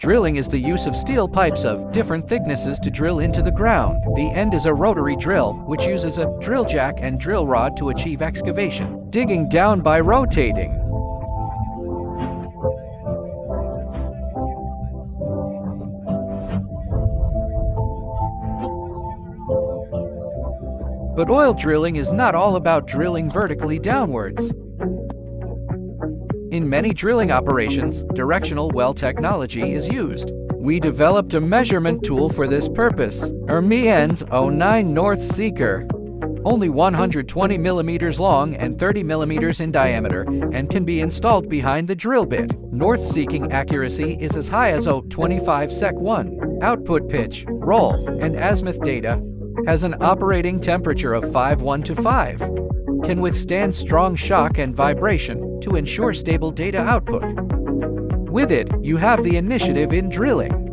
Drilling is the use of steel pipes of different thicknesses to drill into the ground. The end is a rotary drill, which uses a drill jack and drill rod to achieve excavation. Digging down by rotating. But oil drilling is not all about drilling vertically downwards. In many drilling operations, directional well technology is used. We developed a measurement tool for this purpose, Reliance 09 North Seeker. Only 120 millimeters long and 30 millimeters in diameter, and can be installed behind the drill bit. North seeking accuracy is as high as 0.25 sec1. Output pitch, roll, and azimuth data. Has an operating temperature of 51 to 5. Can withstand strong shock and vibration to ensure stable data output. With it, you have the initiative in drilling.